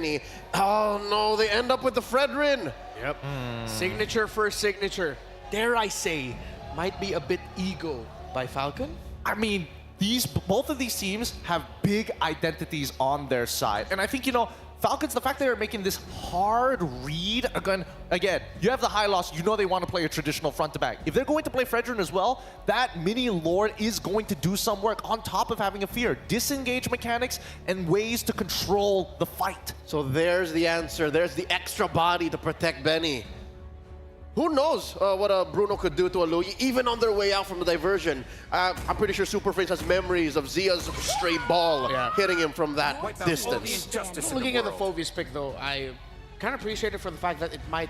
Benny. Oh no, they end up with the Fredrin. Yep. Signature for signature. Dare I say, might be a bit ego by Falcon. I mean, both of these teams have big identities on their side. And I think, you know, Falcons, the fact that they're making this hard read, again, you have the high loss, you know they want to play a traditional front to back. If they're going to play Fredrin as well, that mini Lord is going to do some work on top of having a fear. Disengage mechanics and ways to control the fight. So there's the answer. There's the extra body to protect Benny. Who knows what Bruno could do to a Louis, even on their way out from the diversion. I'm pretty sure Superface has memories of Zia's stray ball hitting him from that distance. Looking at the Phoveus pick, though, I kind of appreciate it for the fact that it might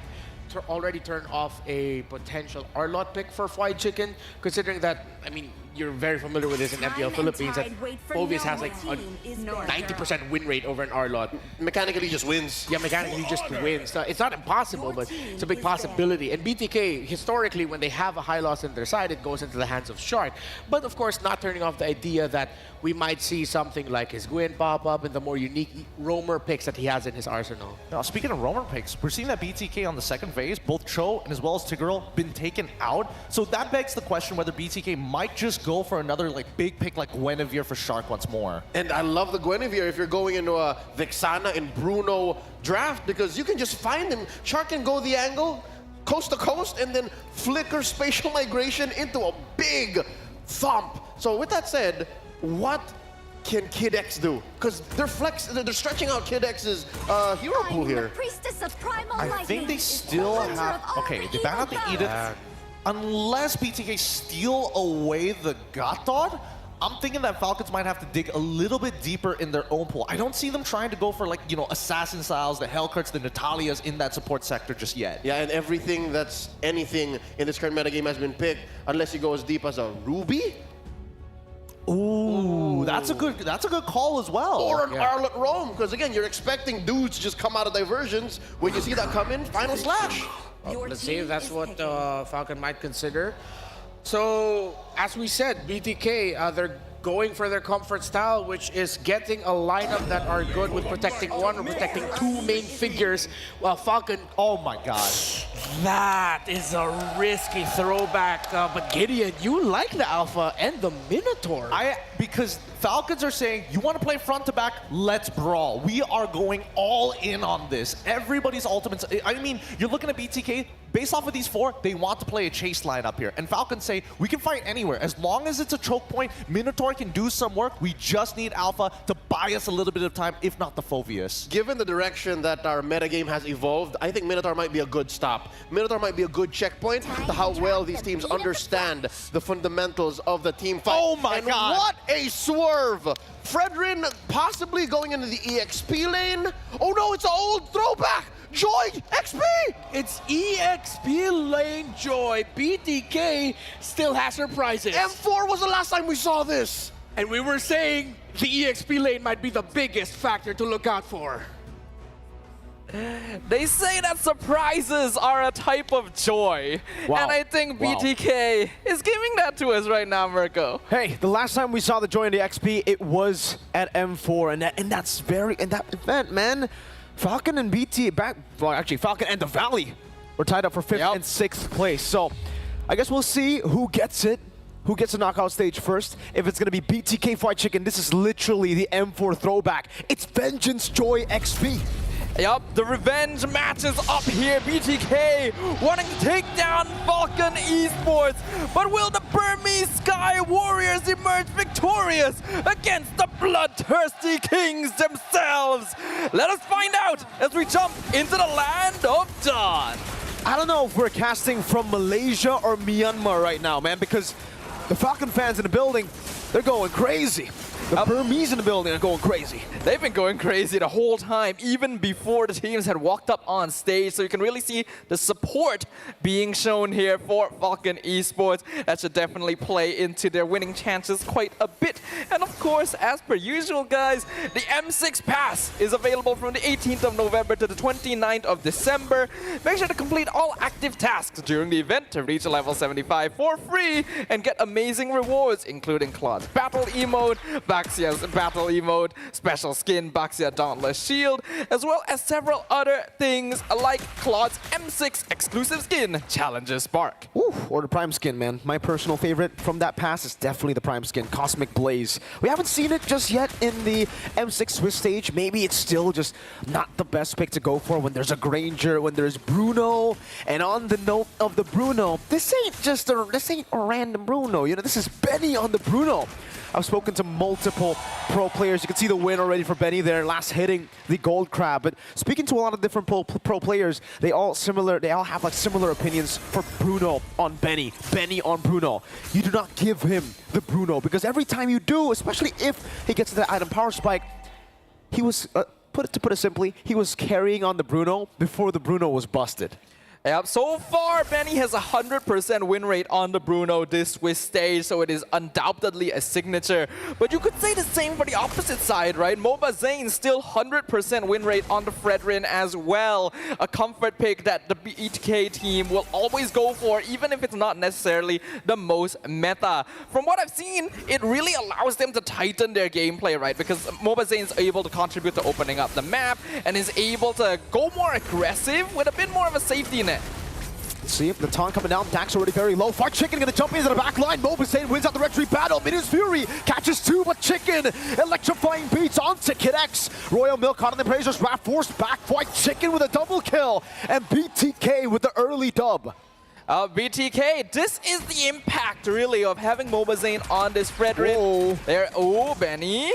already turn off a potential Arlot pick for Fried Chicken, considering that, I mean, you're very familiar with this in MPL Philippines, that Phoveus has like a 90% win rate over an Arlot. Mechanically just wins. Yeah, mechanically just wins. It's not impossible, but it's a big possibility. And BTK, historically, when they have a high loss on their side, it goes into the hands of Shark. But of course, not turning off the idea that we might see something like his Gwyn pop up and the more unique roamer picks that he has in his arsenal. Now, speaking of roamer picks, we're seeing that BTK on the second phase, both Cho and as well as Tigreal, been taken out. So that begs the question whether BTK might just go for another like big pick like Guinevere for Shark once more. And I love the Guinevere if you're going into a Vexana and Bruno draft, because you can just find him. Shark can go the angle, coast to coast, and then flicker spatial migration into a big thump. So with that said, what can Kid X do? Because they're stretching out Kid X's hero pool here. I think they still have, okay, they back out the Edith. Unless BTK steal away the Gothard, I'm thinking that Falcons might have to dig a little bit deeper in their own pool. I don't see them trying to go for, like, you know, Assassin Styles, the Hellcarts, the Natalias in that support sector just yet. Yeah, and everything that's anything in this current metagame has been picked, unless you go as deep as a Ruby. Ooh, that's a good call as well. Or an Arlet Roam, because again, you're expecting dudes to just come out of diversions. When you see that come in, Final Slash. Let's see if that's what Falcon might consider. So, as we said, BTK, they're going for their comfort style, which is getting a lineup that are good with protecting one or protecting two main figures, while Falcon... Oh my god. That is a risky throwback, but Gideon, you like the Alpha and the Minotaur. Because Falcons are saying, you want to play front to back, let's brawl. We are going all in on this. Everybody's ultimates, I mean, you're looking at BTK, based off of these four, they want to play a chase lineup here. And Falcons say, we can fight anywhere. As long as it's a choke point, Minotaur can do some work. We just need Alpha to buy us a little bit of time, if not the Phoveus. Given the direction that our metagame has evolved, I think Minotaur might be a good stop. Minotaur might be a good checkpoint to how well these teams understand the fundamentals of the team fight. Oh my god! What a swerve! Fredrin possibly going into the EXP lane. Oh no, it's an old throwback! Joy XP! It's EXP lane Joy. BTK still has surprises. M4 was the last time we saw this. And we were saying the EXP lane might be the biggest factor to look out for. They say that surprises are a type of joy. Wow. And I think BTK is giving that to us right now, Mirko. Hey, the last time we saw the joy in the XP, it was at M4, and that's in that event, man. Falcon and Falcon and the Valley were tied up for 5th and 6th place. So I guess we'll see who gets it. Who gets the knockout stage first? If it's going to be BTK Fried Chicken, this is literally the M4 throwback. It's Vengeance Joy XP. Yup, the revenge match is up here. BTK wanting to take down Falcon Esports. But will the Burmese Sky Warriors emerge victorious against the Bloodthirsty Kings themselves? Let us find out as we jump into the land of Dawn. I don't know if we're casting from Malaysia or Myanmar right now, man, because the Falcon fans in the building, they're going crazy. The Burmese in the building are going crazy. They've been going crazy the whole time, even before the teams had walked up on stage. So you can really see the support being shown here for Falcon Esports. That should definitely play into their winning chances quite a bit. And of course, as per usual, guys, the M6 Pass is available from the 18th of November to the 29th of December. Make sure to complete all active tasks during the event to reach level 75 for free and get amazing rewards, including Claude's Battle emote, Baxia's battle emote, special skin, Baxia Dauntless Shield, as well as several other things like Claude's M6 exclusive skin, Challenger Spark. Ooh, or the Prime skin, man. My personal favorite from that pass is definitely the Prime skin, Cosmic Blaze. We haven't seen it just yet in the M6 Swiss stage. Maybe it's still just not the best pick to go for when there's a Granger, when there's Bruno. And on the note of the Bruno, this ain't a random Bruno. You know, this is Benny on the Bruno. I've spoken to multiple pro players. You can see the win already for Benny there, last hitting the gold crab. But speaking to a lot of different pro players, they all have like similar opinions for Bruno on Benny, Benny on Bruno. You do not give him the Bruno because every time you do, especially if he gets to that item power spike, he was, to put it simply, he was carrying on the Bruno before the Bruno was busted. Yep, so far, Benny has a 100% win rate on the Bruno this Swiss stage, so it is undoubtedly a signature. But you could say the same for the opposite side, right? Moba Zane still 100% win rate on the Fredrin as well. A comfort pick that the BTK team will always go for, even if it's not necessarily the most meta. From what I've seen, it really allows them to tighten their gameplay, right? Because Moba Zane's able to contribute to opening up the map and is able to go more aggressive with a bit more of a safety net. See if the taunt coming down, Dax already very low. Fried Chicken gonna jump into the back line. Mobasane wins out the retreat battle. Minions Fury catches two, but Chicken electrifying beats onto Kid X. Royal Milk caught in the Brazers, Wrath forced back. Fried Chicken with a double kill, and BTK with the early dub. BTK, this is the impact really of having Mobazane on this Fredrin. There, oh, Benny.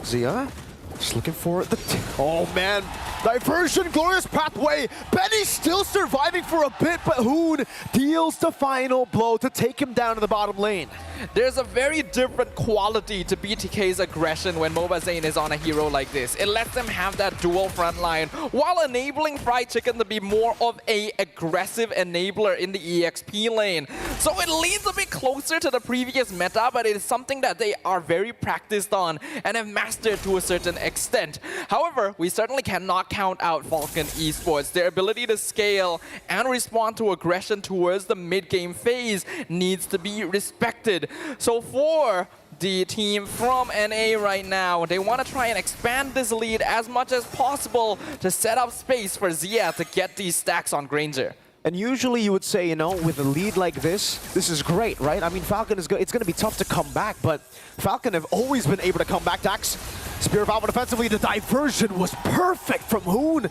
Zia just looking for the. Oh man. Diversion, glorious pathway. Benny still surviving for a bit, but Hoon deals the final blow to take him down to the bottom lane. There's a very different quality to BTK's aggression when Mobazane is on a hero like this. It lets them have that dual front line while enabling Fried Chicken to be more of a aggressive enabler in the EXP lane. So it leads a bit closer to the previous meta, but it is something that they are very practiced on and have mastered to a certain extent. However, we certainly cannot count out Falcon Esports. Their ability to scale and respond to aggression towards the mid-game phase needs to be respected. So for the team from NA right now, they want to try and expand this lead as much as possible to set up space for Zia to get these stacks on Granger. And usually you would say, you know, with a lead like this is great, right? I mean, Falcon is it's going to be tough to come back, but Falcon have always been able to come back. Dax, Spear of Alpha defensively, the diversion was perfect from Hoon,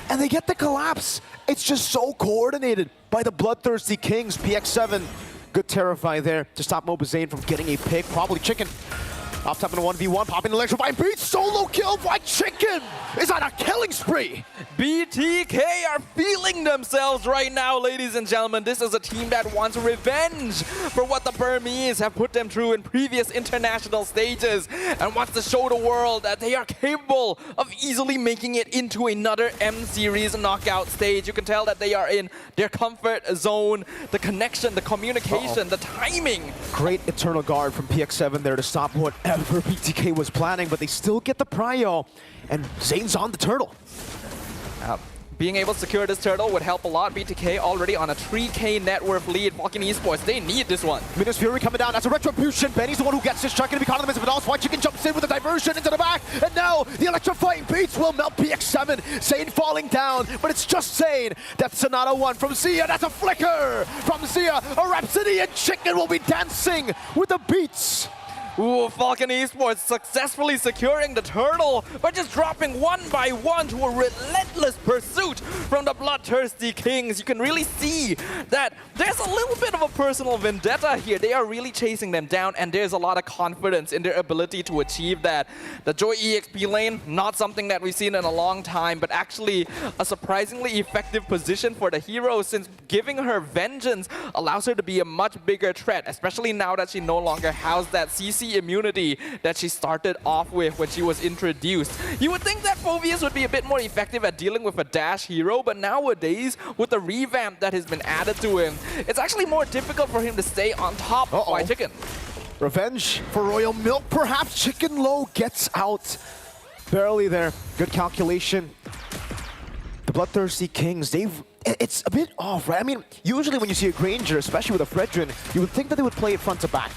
and they get the collapse. It's just so coordinated by the Bloodthirsty Kings. PX7, good Terrify there to stop Mobazane from getting a pick. Probably Chicken off top in a 1v1, popping an electrifying beat, solo kill by Chicken is on a killing spree. BTK are feeling themselves right now, ladies and gentlemen. This is a team that wants revenge for what the Burmese have put them through in previous international stages and wants to show the world that they are capable of easily making it into another M-Series knockout stage. You can tell that they are in their comfort zone, the connection, the communication, the timing. Great Eternal Guard from PX7 there to stop whatever BTK was planning, but they still get the prio, and Zane's on the turtle. Being able to secure this turtle would help a lot. BTK already on a 3K net worth lead. Falcon Esports, they need this one. Minions Fury coming down. That's a retribution. Benny's the one who gets this shot. Going to be caught in the midst of it all. White Chicken jumps in with a diversion into the back. And now the electrifying beats will melt PX7. Zane falling down, but it's just Zane. That's Sonata 1 from Zia. That's a flicker from Zia. A Rhapsody, and Chicken will be dancing with the beats. Ooh, Falcon Esports successfully securing the turtle by just dropping one by one to a relentless pursuit from the Bloodthirsty Kings. You can really see that there's a little bit of a personal vendetta here. They are really chasing them down, and there's a lot of confidence in their ability to achieve that. The Joy EXP lane, not something that we've seen in a long time, but actually a surprisingly effective position for the hero, since giving her vengeance allows her to be a much bigger threat, especially now that she no longer has that CC immunity that she started off with when she was introduced. You would think that Phoveus would be a bit more effective at dealing with a dash hero, but nowadays, with the revamp that has been added to him, it's actually more difficult for him to stay on top of White Chicken. Revenge for Royal Milk, perhaps. Chicken low gets out. Barely there. Good calculation. The Bloodthirsty Kings, it's a bit off, right? I mean, usually when you see a Granger, especially with a Fredrin, you would think that they would play it front to back.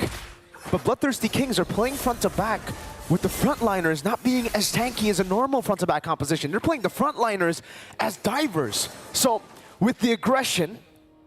But Bloodthirsty Kings are playing front to back with the frontliners not being as tanky as a normal front-to-back composition. They're playing the frontliners as divers. So with the aggression,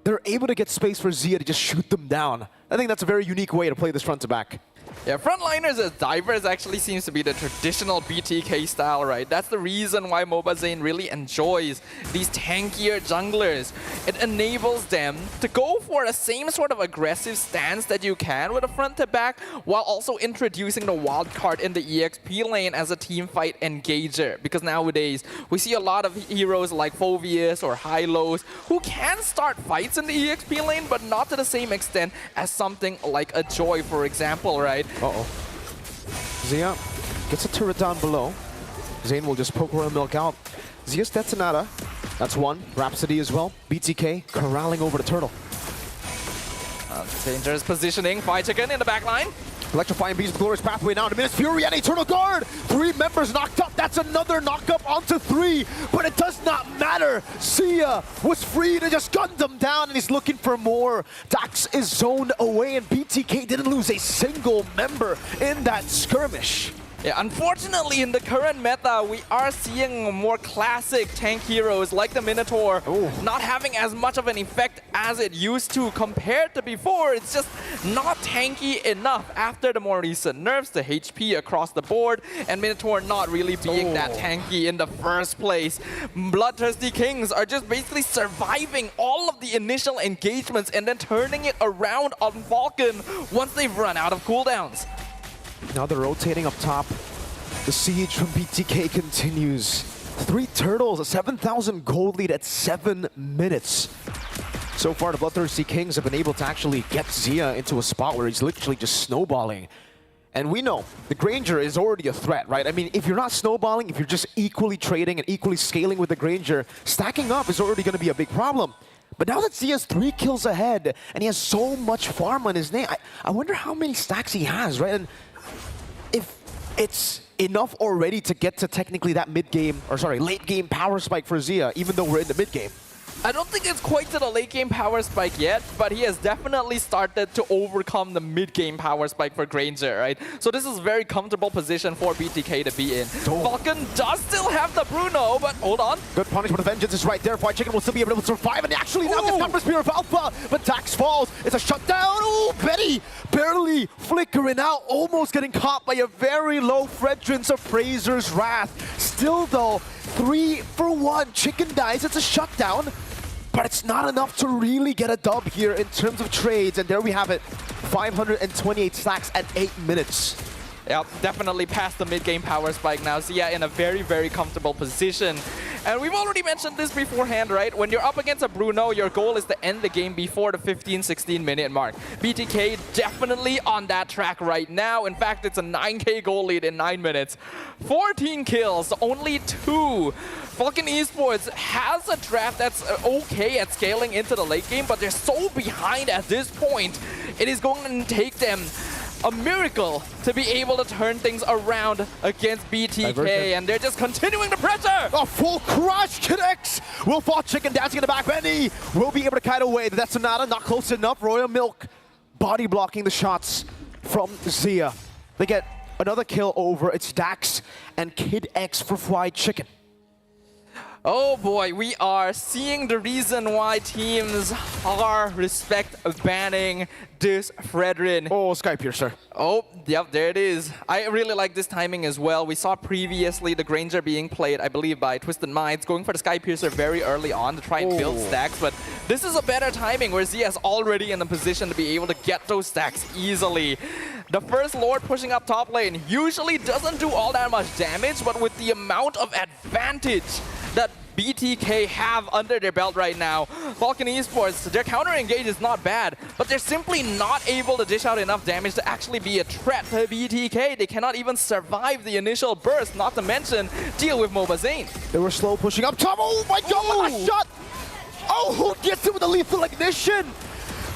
they're able to get space for Xia to just shoot them down. I think that's a very unique way to play this front-to-back. Yeah, frontliners as divers actually seems to be the traditional BTK style, right? That's the reason why mobazane really enjoys these tankier junglers. It enables them to go for the same sort of aggressive stance that you can with a front to back, while also introducing the wild card in the EXP lane as a team fight engager. Because nowadays, we see a lot of heroes like Phoveus or Hylos who can start fights in the EXP lane, but not to the same extent as something like a Joy, for example, right? Uh-oh. Xia gets a turret down below. Zane will just poke Royal Milk out. Xia's Detonata, that's one. Rhapsody as well. BTK corralling over the turtle. Dangerous positioning. Fire Chicken in the back line. Electrifying Beast, Glorious Pathway now to Minas Fury and Eternal Guard! 3 members knocked up, that's another knock-up onto 3, but it does not matter! Xia was free to just gun them down and he's looking for more. Dax is zoned away and BTK didn't lose a single member in that skirmish. Yeah, unfortunately, in the current meta, we are seeing more classic tank heroes like the Minotaur not having as much of an effect as it used to compared to before. It's just not tanky enough after the more recent nerfs, the HP across the board, and Minotaur not really being that tanky in the first place. BloodThirstyKings are just basically surviving all of the initial engagements and then turning it around on Falcon once they've run out of cooldowns. Now they're rotating up top. The siege from BTK continues. 3 turtles, a 7,000 gold lead at 7 minutes. So far, the BloodThirstyKings have been able to actually get Xia into a spot where he's literally just snowballing. And we know the Granger is already a threat, right? I mean, if you're not snowballing, if you're just equally trading and equally scaling with the Granger, stacking up is already going to be a big problem. But now that Xia's 3 kills ahead, and he has so much farm on his name, I wonder how many stacks he has, right? And if it's enough already to get to technically that mid-game, or sorry, late-game power spike for Xia, even though we're in the mid-game. I don't think it's quite to the late game power spike yet, but he has definitely started to overcome the mid game power spike for Granger, right? So this is a very comfortable position for BTK to be in. Falcon does still have the Bruno, but hold on. Good punishment of vengeance is right there. Fried Chicken will still be able to survive, and actually now gets Counter Spear of Alpha, but Dax falls. It's a shutdown. Ooh, Betty barely flickering out, almost getting caught by a very low Fredrins of Fraser's Wrath. Still though, 3 for 1. Chicken dies, it's a shutdown. But it's not enough to really get a dub here in terms of trades. And there we have it. 528 stacks at 8 minutes. Yeah, definitely past the mid-game power spike now. Xia in a very, very comfortable position. And we've already mentioned this beforehand, right? When you're up against a Bruno, your goal is to end the game before the 15-16 minute mark. BTK definitely on that track right now. In fact, it's a 9k goal lead in 9 minutes. 14 kills, only 2. Falcon Esports has a draft that's okay at scaling into the late game, but they're so behind at this point. It is going to take them a miracle to be able to turn things around against BTK, and they're just continuing the pressure! A full crush connects! Will fall Chicken dancing in the back. Benny will be able to kite away. That's Sonata, not close enough. Royal Milk body blocking the shots from Xia. They get another kill over. It's Dax and Kid X for Fried Chicken. Oh boy, we are seeing the reason why teams are respect banning this Fredrin. Oh, Sky Piercer. Oh, yep, there it is. I really like this timing as well. We saw previously the Granger being played, I believe, by Twisted Minds, going for the Sky Piercer very early on to try and build stacks, but this is a better timing where Xia is already in a position to be able to get those stacks easily. The first Lord pushing up top lane usually doesn't do all that much damage, but with the amount of advantage that BTK have under their belt right now, Falcon Esports, their counter engage is not bad, but they're simply not able to dish out enough damage to actually be a threat to BTK. They cannot even survive the initial burst, not to mention deal with mobazane. They were slow pushing up top. Oh my god, last shot! Oh, who gets it with a lethal ignition?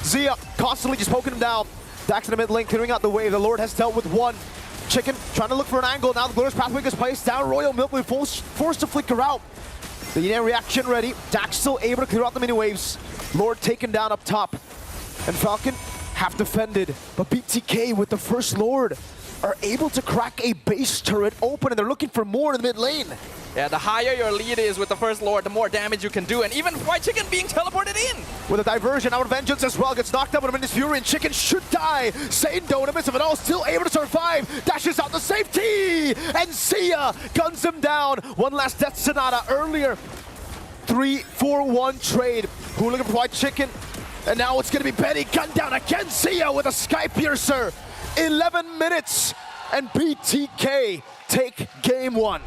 Xia constantly just poking him down. Dax in the mid lane, clearing out the wave. The Lord has dealt with one. Chicken trying to look for an angle. Now the Glorious Pathway is placed down. Royal Milk will be forced to flicker out. The Yin reaction ready. Dax still able to clear out the mini waves. Lord taken down up top. And Falcon half defended. But BTK with the first Lord. are able to crack a base turret open, and they're looking for more in the mid lane. Yeah, the higher your lead is with the first Lord, the more damage you can do. And even White Chicken being teleported in. With a diversion, out of Vengeance as well, gets knocked out with a Minus Fury, and Chicken should die. Sane though, in the midst of it all, still able to survive. Dashes out to safety, and Sia guns him down. One last Death Sonata earlier. 3-4-1 trade. Who looking for White Chicken? And now it's going to be Benny gunned down again. Sia with a Sky Piercer. 11 minutes, and BTK take game 1.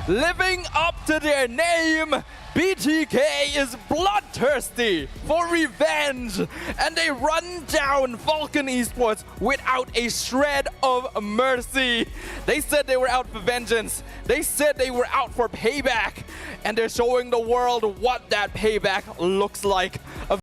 Living up to their name, BTK is bloodthirsty for revenge, and they run down Falcon Esports without a shred of mercy. They said they were out for vengeance. They said they were out for payback, and they're showing the world what that payback looks like.